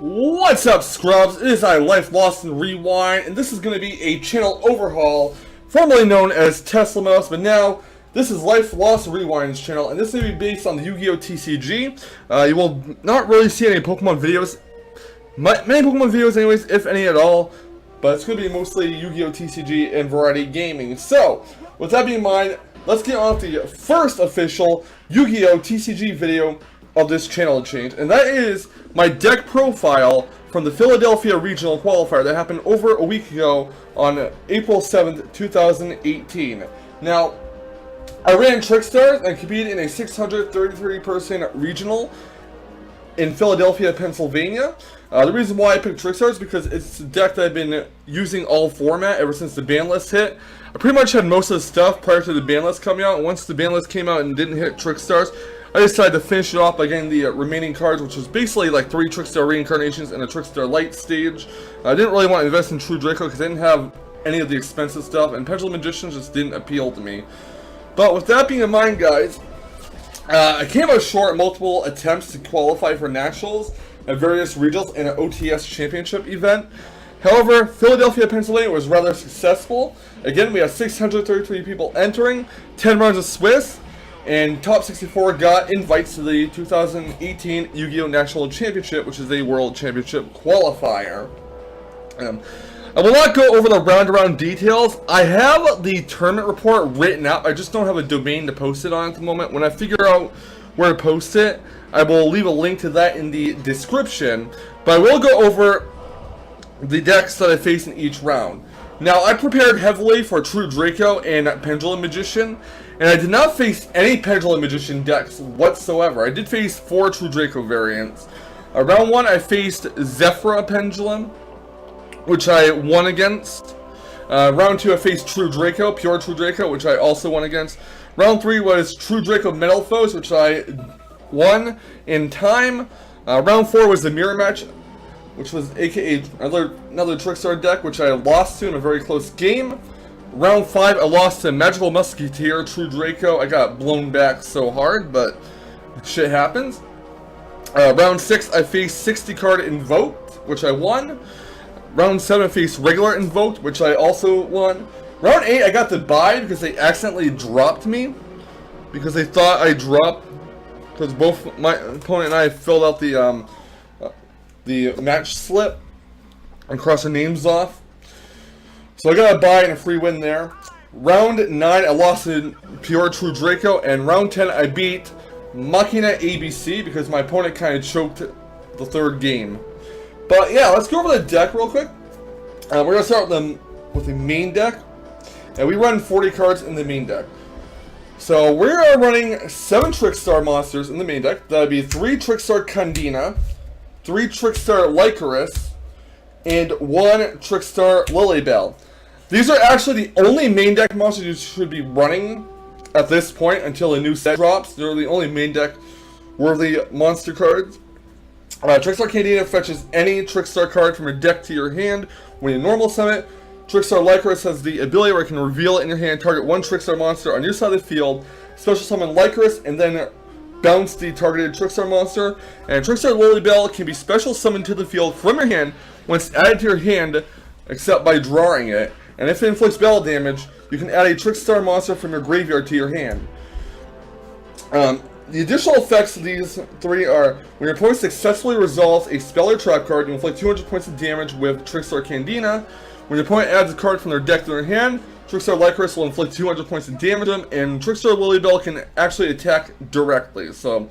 What's up, scrubs? It is I, Life Lost in Rewind, and this is going to be a channel overhaul, formerly known as Tesla Mouse, but now this is Life Lost in Rewind's channel, and this is going to be based on the Yu-Gi-Oh TCG. You will not really see any Pokemon videos, many Pokemon videos anyways, if any at all, but it's going to be mostly Yu-Gi-Oh TCG and variety gaming. So, with that being in mind, let's get on with the first official Yu-Gi-Oh TCG video of this channel change, and that is my deck profile from the Philadelphia Regional Qualifier that happened over a week ago on April 7th, 2018. Now, I ran Trickstar and competed in a 633-person regional in Philadelphia, Pennsylvania. The reason why I picked Trickstar is because it's a deck that I've been using all format ever since the ban list hit. I pretty much had most of the stuff prior to the ban list coming out, and once the ban list came out and didn't hit Trickstars, I decided to finish it off by getting the remaining cards, which was basically like 3 Trickstar reincarnations and a Trickstar light stage. I didn't really want to invest in True Draco because I didn't have any of the expensive stuff, and Pendulum Magicians just didn't appeal to me. But with that being in mind, guys, I came out short multiple attempts to qualify for nationals at various regionals and an OTS championship event. However, Philadelphia, Pennsylvania was rather successful. Again, we had 633 people entering, 10 rounds of Swiss, and top 64 got invites to the 2018 Yu-Gi-Oh! National Championship, which is a World Championship qualifier. I will not go over the round-around details. I have the tournament report written out. I just don't have a domain to post it on at the moment. When I figure out where to post it, I will leave a link to that in the description. But I will go over the decks that I face in each round. Now, I prepared heavily for True Draco and Pendulum Magician, and I did not face any Pendulum Magician decks whatsoever. I did face 4 True Draco variants. Round 1, I faced Zephyra Pendulum, which I won against. Round 2, I faced True Draco, Pure True Draco, which I also won against. Round 3 was True Draco Metal Foes, which I won in time. Round 4 was the Mirror Match, which was aka another Trickstar deck, which I lost to in a very close game. Round 5, I lost to Magical Musketeer, True Draco. I got blown back so hard, but shit happens. Round 6, I faced 60 card Invoked, which I won. Round 7, I faced regular Invoked, which I also won. Round 8, I got the bye because they accidentally dropped me. Because they thought I dropped, because both my opponent and I filled out the match slip and crossed the names off. So I got a bye and a free win there. Round 9, I lost to Pure True Draco, and round 10, I beat Machina ABC because my opponent kind of choked the third game. But yeah, let's go over the deck real quick. We're going to start with the main deck, and we run 40 cards in the main deck. So we are running 7 Trickstar monsters in the main deck. That would be 3 Trickstar Kandina, 3 Trickstar Lycoris, and 1 Trickstar Lilybell. These are actually the only main deck monsters you should be running at this point until a new set drops. They're the only main deck worthy monster cards. Trickstar Kandina fetches any Trickstar card from your deck to your hand when you normal summon it. Trickstar Lycoris has the ability where it can reveal it in your hand, target 1 Trickstar monster on your side of the field, special summon Lycoris, and then bounce the targeted Trickstar monster. And Trickstar Lilybell can be special summoned to the field from your hand once added to your hand, except by drawing it. And if it inflicts battle damage, you can add a Trickstar monster from your graveyard to your hand. The additional effects of these 3 are, when your opponent successfully resolves a spell or trap card, you inflict 200 points of damage with Trickstar Kandina. When your opponent adds a card from their deck to their hand, Trickstar Lycoris will inflict 200 points of damage to them, and Trickstar Lilybell can actually attack directly. So,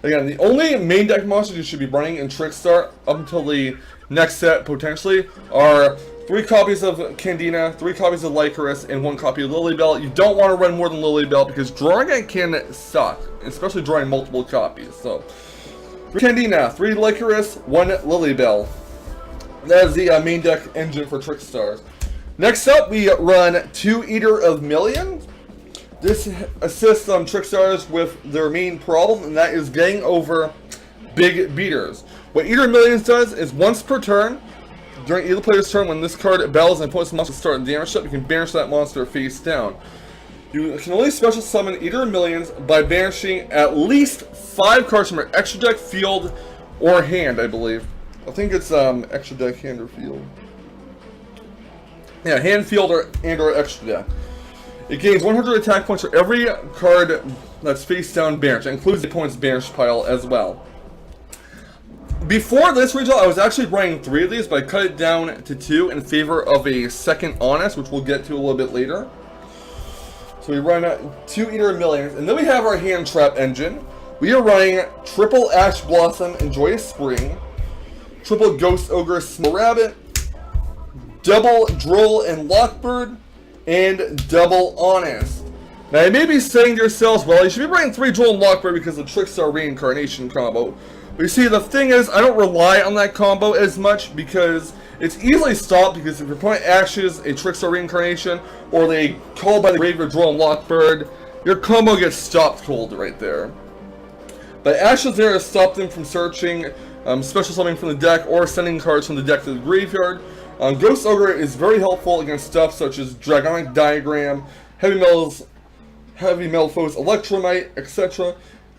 again, the only main deck monsters you should be running in Trickstar up until the next set, potentially, are 3 copies of Kandina, 3 copies of Lycoris, and 1 copy of Lilybell. You don't want to run more than Lilybell because drawing it can suck, especially drawing multiple copies. So, 3 Kandina, 3 Lycoris, 1 Lilybell. That is the main deck engine for Trickstars. Next up, we run 2 Eater of Millions. This assists Trickstars with their main problem, and that is getting over big beaters. What Eater of Millions does is once per turn, During either player's turn, when this card battles an opponent's monster start and damage up, you can banish that monster face down. You can only special summon Eater Millions by banishing at least 5 cards from your extra deck, field, or hand, I believe. I think it's extra deck, hand, or field. Yeah, hand, field, or extra deck. It gains 100 attack points for every card that's face down banished. It includes the opponent's banished pile as well. Before this redraw, I was actually running 3 of these, but I cut it down to 2 in favor of a second Honest, which we'll get to a little bit later. So we run 2 Eater Millions, and then we have our hand trap engine. We are running triple Ash Blossom and Joyous Spring, triple Ghost Ogre Small Rabbit, double Droll and Lockbird, and double Honest. Now you may be saying to yourselves, well, you should be running 3 Droll and Lockbird because of the Trickstar Reincarnation combo. But you see, the thing is, I don't rely on that combo as much because it's easily stopped, because if your opponent ashes a Trickstar Reincarnation, or they call by the graveyard Droll and Lockbird, your combo gets stopped cold right there. But ashes there to stop them from searching, special summoning from the deck, or sending cards from the deck to the graveyard. Ghost Ogre is very helpful against stuff such as Dragonic Diagram, Heavy Metal Foes, Electromite, etc.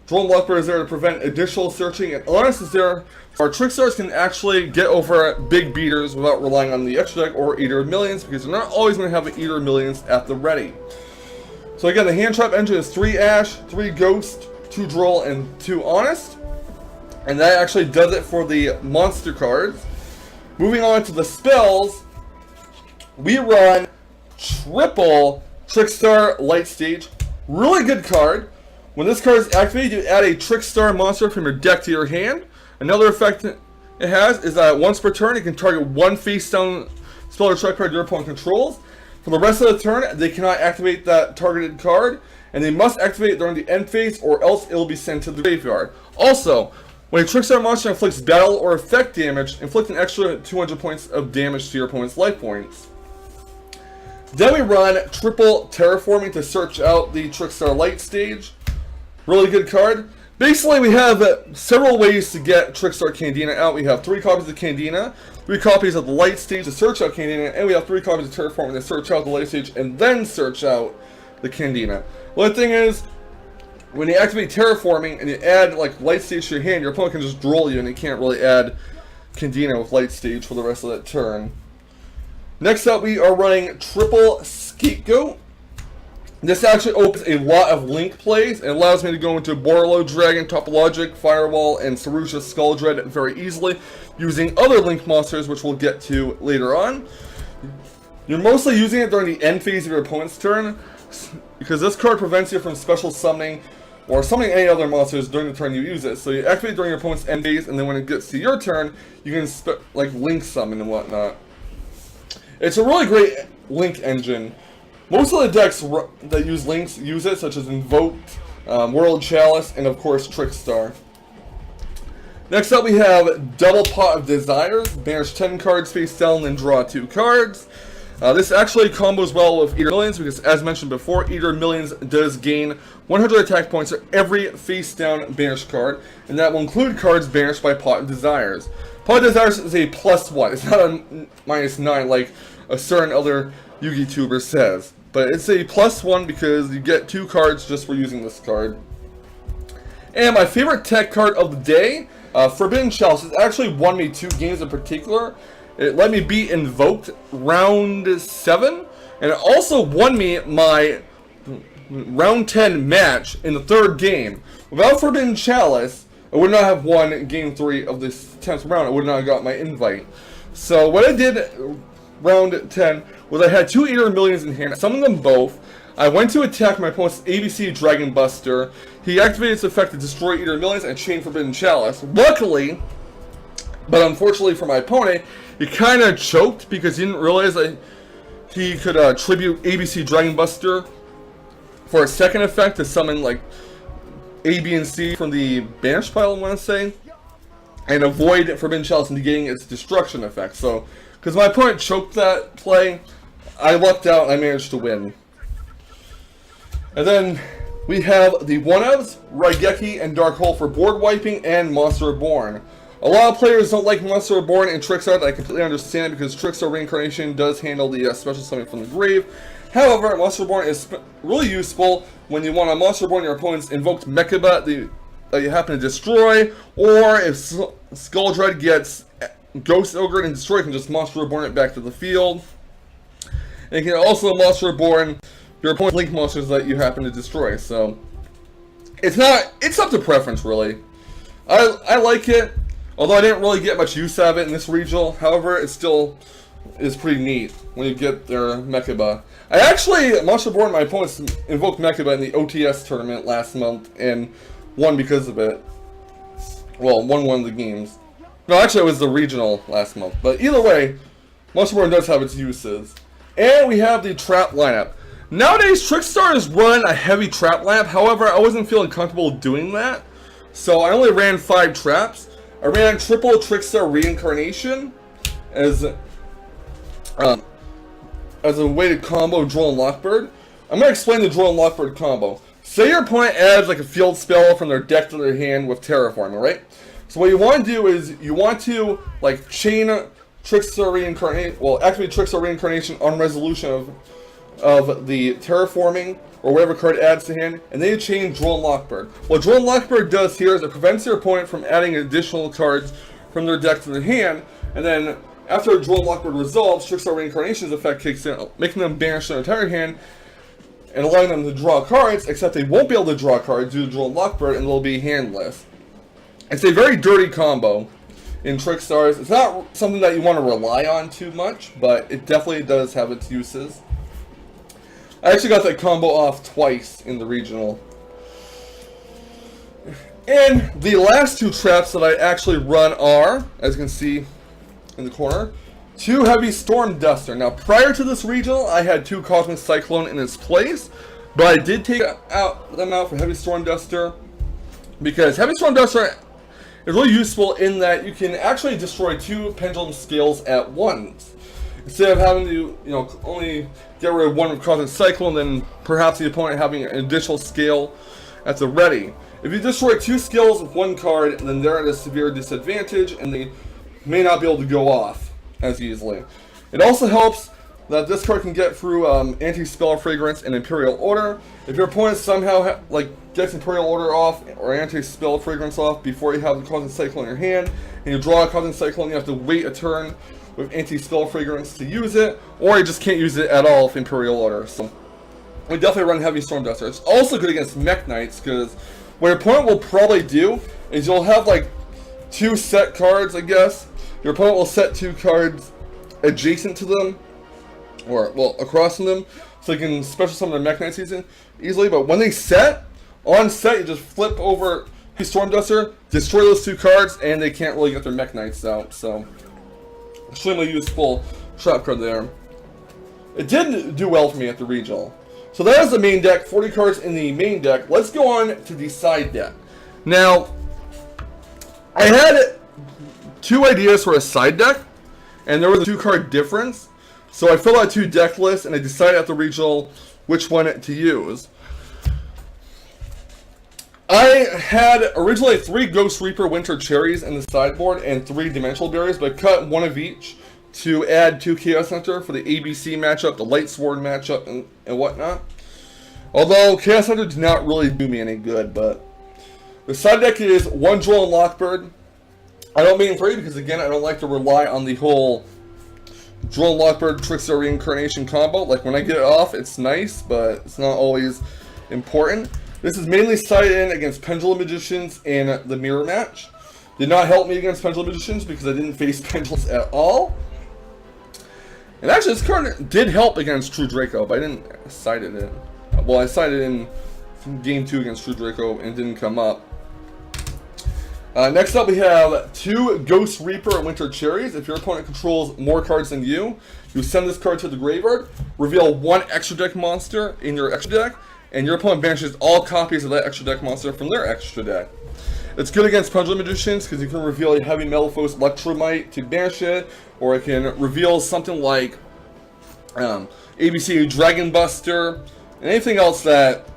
Droll and Lockbird is there to prevent additional searching, and Honest is there so our Trickstars can actually get over big beaters without relying on the extra deck or Eater Millions, because they're not always going to have an Eater Millions at the ready. So again, the hand trap engine is 3 Ash, 3 Ghost, 2 Droll, and 2 Honest. And that actually does it for the monster cards. Moving on to the spells, we run triple Trickstar Light Stage. Really good card. When this card is activated, you add a Trickstar monster from your deck to your hand. Another effect it has is that once per turn, it can target 1 face-down spell or trap card your opponent controls. For the rest of the turn, they cannot activate that targeted card, and they must activate it during the end phase, or else it will be sent to the graveyard. Also, when a Trickstar monster inflicts battle or effect damage, inflict an extra 200 points of damage to your opponent's life points. Then we run triple Terraforming to search out the Trickstar Light Stage. Really good card. Basically, we have several ways to get Trickstar Candina out. We have 3 copies of Candina, 3 copies of the Light Stage to search out Candina, and we have 3 copies of Terraforming to search out the Light Stage and then search out the Candina. Well, the thing is, when you activate Terraforming and you add like Light Stage to your hand, your opponent can just droll you and you can't really add Candina with Light Stage for the rest of that turn. Next up, we are running triple Scapegoat. This actually opens a lot of link plays and allows me to go into Borlo Dragon, Topologic, Firewall, and Sarusha Skull Dread very easily, using other link monsters, which we'll get to later on. You're mostly using it during the end phase of your opponent's turn, because this card prevents you from special summoning or summoning any other monsters during the turn you use it. So you activate it during your opponent's end phase, and then when it gets to your turn, you can like link summon and whatnot. It's a really great link engine. Most of the decks that use links use it, such as Invoked, World Chalice, and of course Trickstar. Next up, we have Double Pot of Desires. Banish 10 cards face down, then draw 2 cards. This actually combos well with Eater Millions because, as mentioned before, Eater Millions does gain 100 attack points for every face-down banished card, and that will include cards banished by Pot of Desires. Pot of Desires is a +1. It's not a -9 like a certain other Yugituber says, but it's a +1 because you get 2 cards just for using this card. And my favorite tech card of the day, Forbidden Chalice, has actually won me 2 games in particular. It let me beat Invoked round 7, and it also won me my round 10 match in the 3rd game. Without Forbidden Chalice, I would not have won game 3 of this 10th round. I would not have got my invite. So what I did round 10 was I had 2 Eater Millions in hand. I summoned them both. I went to attack my opponent's ABC Dragon Buster. He activated its effect to destroy Eater Millions and chain Forbidden Chalice. Luckily, but unfortunately for my opponent, he kind of choked because he didn't realize that he could tribute ABC Dragon Buster for a second effect to summon like A, B, and C from the banish pile, I want to say, and avoid Forbidden Chalice negating its destruction effect. So, because my opponent choked that play, I lucked out and I managed to win. And then we have the 1-ofs, Raigeki and Dark Hole for board wiping and Monster Reborn. A lot of players don't like Monster Reborn and Trickstar. I completely understand because Trickstar Reincarnation does handle the special summon from the grave. However, Monster Reborn is really useful when you want a Monster Reborn your opponent's invoked Mechaba that you happen to destroy, or if Skull Dread gets Ghost Ogre and destroyed, you can just Monster Reborn it back to the field. And you can also Monster Reborn your opponent's Link monsters that you happen to destroy. So it's up to preference really. I like it, although I didn't really get much use out of it in this regional. However, it still is pretty neat when you get their Mechaba. I actually Monster Reborn my opponent's invoked Mechaba in the OTS tournament last month and won because of it. Well, won one of the games. No, actually it was the regional last month. But either way, Monster Reborn does have its uses. And we have the trap lineup. Nowadays, Trickstar is run a heavy trap lineup. However, I wasn't feeling comfortable doing that. So I only ran 5 traps. I ran triple Trickstar Reincarnation as a weighted combo of Droll and Lockbird. I'm going to explain the Droll and Lockbird combo. Say your opponent adds like a field spell from their deck to their hand with Terraforming, right? So what you want to do is you want to like chain Trickstar Reincarnation, well activate Trickstar Reincarnation on resolution of the Terraforming or whatever card adds to hand, and then you chain Droll and Lockbird. What Droll and Lockbird does here is it prevents your opponent from adding additional cards from their deck to their hand, and then after Droll and Lockbird resolves, Trickstar Reincarnation's effect kicks in, making them banish their entire hand and allowing them to draw cards, except they won't be able to draw cards due to Droll and Lockbird, and they'll be handless. It's a very dirty combo in Trickstars. It's not something that you want to rely on too much, but it definitely does have its uses. I actually got that combo off twice in the regional. And the last 2 traps that I actually run are, as you can see in the corner, 2 Heavy Storm Duster. Now, prior to this regional, I had 2 Cosmic Cyclone in its place, but I did take them out for Heavy Storm Duster because Heavy Storm Duster is really useful in that you can actually destroy 2 Pendulum Scales at once. Instead of having to, only get rid of 1 with Cosmic Cyclone, then perhaps the opponent having an additional scale at the ready. If you destroy 2 scales with 1 card, then they're at a severe disadvantage, and they may not be able to go off as easily. It also helps that this card can get through Anti-Spell Fragrance and Imperial Order. If your opponent somehow gets Imperial Order off or Anti-Spell Fragrance off before you have the Cosmic Cyclone in your hand, and you draw a Cosmic Cyclone, you have to wait a turn with Anti-Spell Fragrance to use it, or you just can't use it at all with Imperial Order. So we definitely run Heavy Storm Duster. It's also good against Mech Knights, because what your opponent will probably do is you'll have 2 set cards, I guess. Your opponent will set 2 cards adjacent to them, or, well, across from them, so you can special summon their Mech Knights easily, but when they set, on set, you just flip over the Storm Duster, destroy those 2 cards, and they can't really get their Mech Knights out, so extremely useful trap card there. It did do well for me at the regional. So that is the main deck, 40 cards in the main deck. Let's go on to the side deck. Now, I had 2 ideas for a side deck, and there was a 2-card difference. So I filled out 2 deck lists, and I decided at the regional which one to use. I had originally 3 Ghost Reaper Winter Cherries in the sideboard and 3 Dimensional Barriers, but I cut 1 of each to add 2 Chaos Hunter for the ABC matchup, the Light Sword matchup, and whatnot. Although Chaos Hunter did not really do me any good, but the side deck is 1 Droll and Lockbird. I don't mean 3 because, again, I don't like to rely on the whole Droll and Lockbird Trickstar Reincarnation combo. Like, when I get it off, it's nice, but it's not always important. This is mainly sided in against Pendulum Magicians in the mirror match. Did not help me against Pendulum Magicians because I didn't face Pendulums at all. And actually, this card did help against True Draco, but I didn't side it in. Well, I sided in Game 2 against True Draco and didn't come up. Next up, we have 2 Ghost Reaper and Winter Cherries. If your opponent controls more cards than you send this card to the graveyard, reveal 1 extra deck monster in your extra deck, and your opponent banishes all copies of that extra deck monster from their extra deck. It's good against Pendulum Magicians because you can reveal a Heavy Metalphos Electromite to banish it, or it can reveal something like ABC Dragon Buster, and anything else that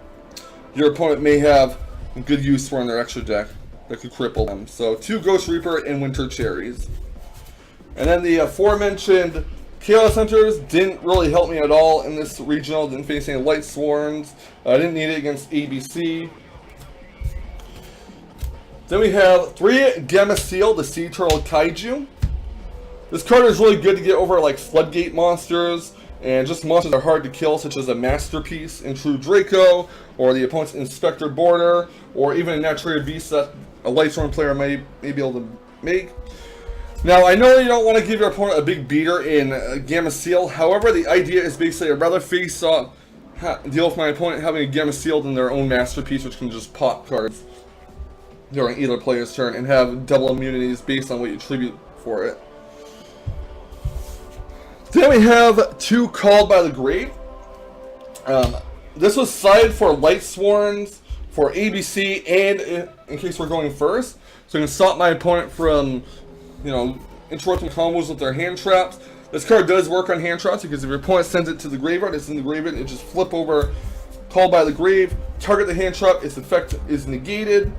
your opponent may have good use for in their extra deck. that could cripple them. So 2 Ghost Reaper and Winter Cherries. And then the aforementioned Chaos Hunters didn't really help me at all in this regional. Didn't face any Light Swarms. I didn't need it against ABC. Then we have 3 Gamma Seal, the Sea Turtle Kaiju. This card is really good to get over like Floodgate monsters, and just monsters that are hard to kill, such as a Masterpiece in True Draco, or the opponent's Inspector Border, or even a Naturally Beast that a Light Storm player may be able to make. Now, I know you don't want to give your opponent a big beater in Gamma Seal. However, the idea is basically I'd rather face off, deal with my opponent having a Gamma Seal than their own Masterpiece, which can just pop cards during either player's turn and have double immunities based on what you tribute for it. Then we have 2 Called by the Grave. This was sided for Light Swarms, for ABC, and in case we're going first. So you can stop my opponent from, you know, interrupting combos with their hand traps. This card does work on hand traps because if your opponent sends it to the graveyard, it's in the graveyard, it just flip over Called by the Grave, target the hand trap, its effect is negated,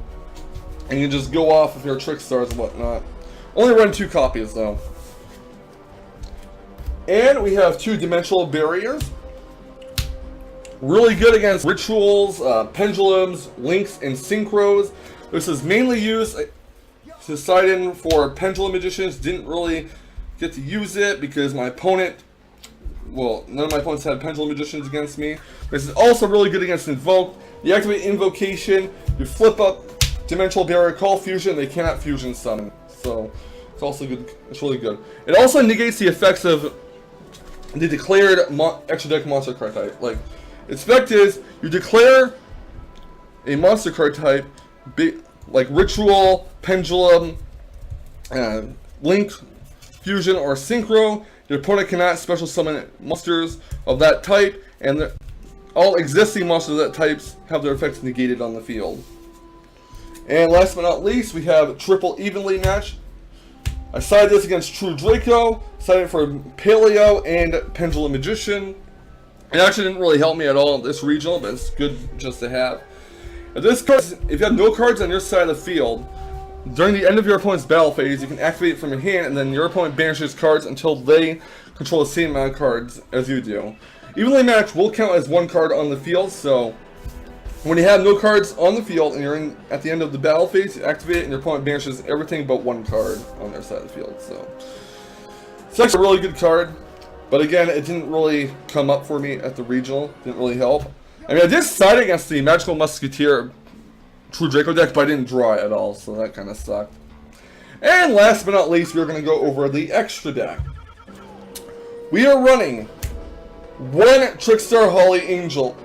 and you just go off with your Trickstars and whatnot. Only run 2 copies though. And we have 2 Dimensional Barriers. Really good against Rituals, Pendulums, Links, and Synchros. This is mainly used to side in for Pendulum Magicians. Didn't really get to use it because my opponent, well, none of my opponents had Pendulum Magicians against me. This is also really good against Invoke. You activate Invocation, you flip up Dimensional Barrier, call Fusion, they cannot Fusion Summon. So, it's also good, it's really good. It also negates the effects of the declared extra deck monster card type. Like, its effect is, you declare a monster card type, like Ritual, Pendulum, Link, Fusion, or Synchro. Your opponent cannot special summon monsters of that type, and all existing monsters of that types have their effects negated on the field. And last but not least, we have Triple Evenly Match. I sided this against True Draco, sided for Paleo and Pendulum Magician. It actually didn't really help me at all in this regional, but it's good just to have. If you have no cards on your side of the field, during the end of your opponent's battle phase, you can activate it from your hand, and then your opponent banishes cards until they control the same amount of cards as you do. Evenly Match will count as 1 card on the field, so when you have no cards on the field and you're at the end of the battle phase, you activate it and your opponent banishes everything but 1 card on their side of the field. So it's actually a really good card, but again, it didn't really come up for me at the regional. Didn't really help. I mean, I did side against the Magical Musketeer True Draco deck, but I didn't draw it at all, so that kind of sucked. And last but not least, we're going to go over the extra deck. We are running 1 Trickstar Holly Angel.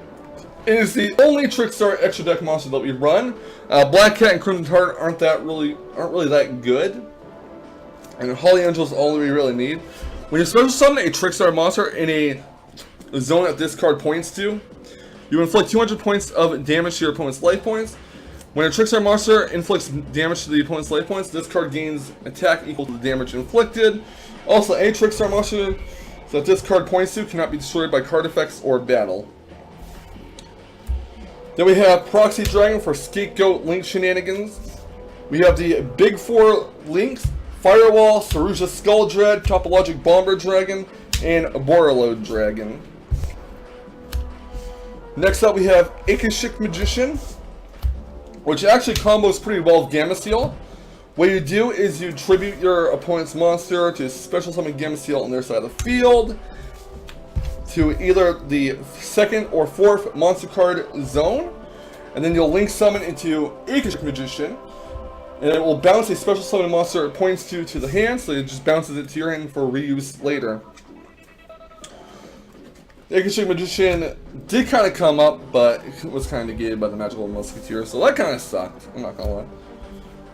It is the only Trickstar extra deck monster that we run. Black Cat and Crimson Heart aren't really that good, and Holly Angel is all we really need. When you special summon a Trickstar monster in a zone that this card points to, you inflict 200 points of damage to your opponent's life points. When a Trickstar monster inflicts damage to the opponent's life points, this card gains attack equal to the damage inflicted. Also, any Trickstar monster that this card points to cannot be destroyed by card effects or battle. Then we have Proxy Dragon for Scapegoat Link Shenanigans. We have the Big 4 Links, Firewall, Saruja Skull Dread, Topologic Bomber Dragon, and Borreload Dragon. Next up we have Akashic Magician, which actually combos pretty well with Gamma Seal. What you do is you tribute your opponent's monster to special summon Gamma Seal on their side of the field to either the 2nd or 4th monster card zone, and then you'll link summon into Akashic Magician, and it will bounce a special summon monster it points to the hand, so it just bounces it to your hand for reuse later. The Akashic Magician did kind of come up, but it was kind of negated by the Magical Musketeer, so that kind of sucked, I'm not gonna lie.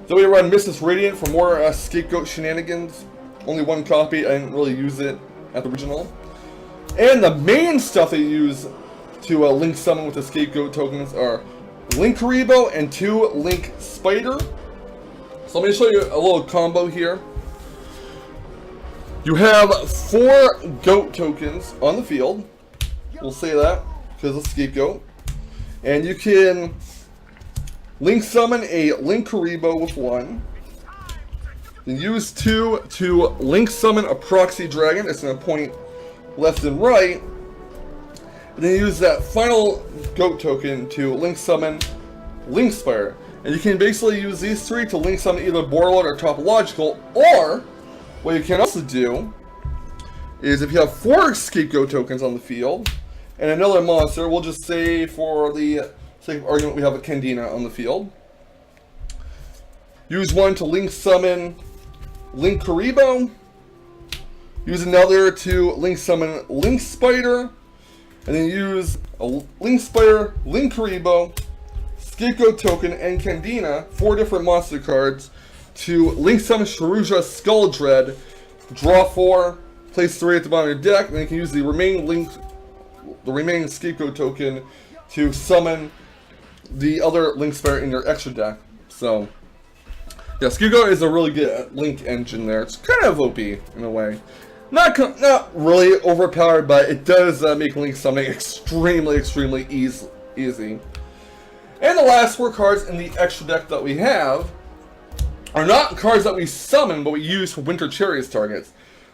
Then we run Mrs. Radiant for more Scapegoat Shenanigans. Only 1 copy, I didn't really use it at the original. And the main stuff they use to link summon with the Scapegoat tokens are Link Karibo and 2 Link Spider. So let me show you a little combo here. You have 4 Goat tokens on the field. We'll say that because of Scapegoat. And you can Link summon a Link Karibo with 1. Then use 2 to Link summon a Proxy Dragon. It's going to point left and right. And then use that final goat token to Link summon Link Spire. And you can basically use these 3 to Link summon either Borderlord or Topological, or what you can also do is if you have 4 Scapegoat tokens on the field and another monster, we'll just say for the sake of argument we have a Candina on the field. Use 1 to Link summon Link Karibo. Use another to Link summon Link Spider. And then use a Link Spider, Link Karibo, Scapegoat token, and Candina, 4 different monster cards, to Link summon Sharuja Skull Dread, draw 4, place 3 at the bottom of your deck, and then you can use the remaining Scapegoat token to summon the other Link Spider in your extra deck. So, yeah, Scapegoat is a really good Link engine there. It's kind of OP in a way. Not really overpowered, but it does make Link summoning extremely easy. And the last 4 cards in the extra deck that we have are not cards that we summon, but we use for Winter Chariots targets.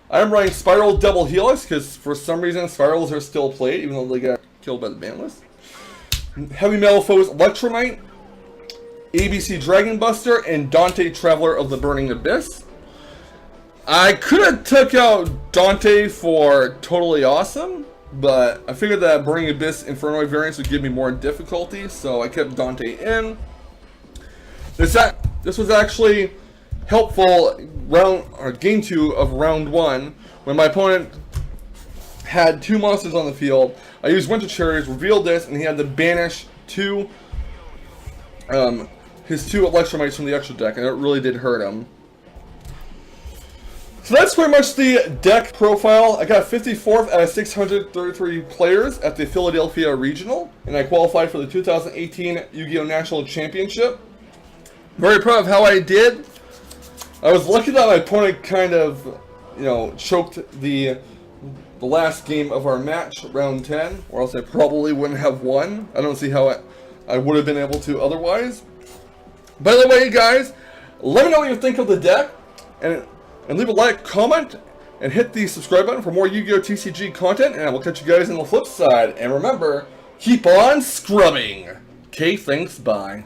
I'm running Spiral Double Helix, because for some reason Spirals are still played, even though they got killed by the ban list. Heavy Metal Foes Electromite, ABC Dragon Buster, and Dante Traveler of the Burning Abyss. I could have took out Dante for Totally Awesome, but I figured that Burning Abyss Infernoid variants would give me more difficulty, so I kept Dante in. This was actually helpful game 2 of round 1, when my opponent had 2 monsters on the field. I used Winter Chariots, revealed this, and he had to banish his 2 Electromites from the extra deck, and it really did hurt him. So that's pretty much the deck profile. I got 54th out of 633 players at the Philadelphia Regional, and I qualified for the 2018 Yu-Gi-Oh National Championship. Very proud of how I did. I was lucky that my opponent kind of, choked the last game of our match, round 10, or else I probably wouldn't have won. I don't see how I would have been able to otherwise. By the way, guys, let me know what you think of the deck, and leave a like, comment, and hit the subscribe button for more Yu-Gi-Oh TCG content, and I will catch you guys on the flip side. And remember, keep on scrubbing. Okay, thanks, bye.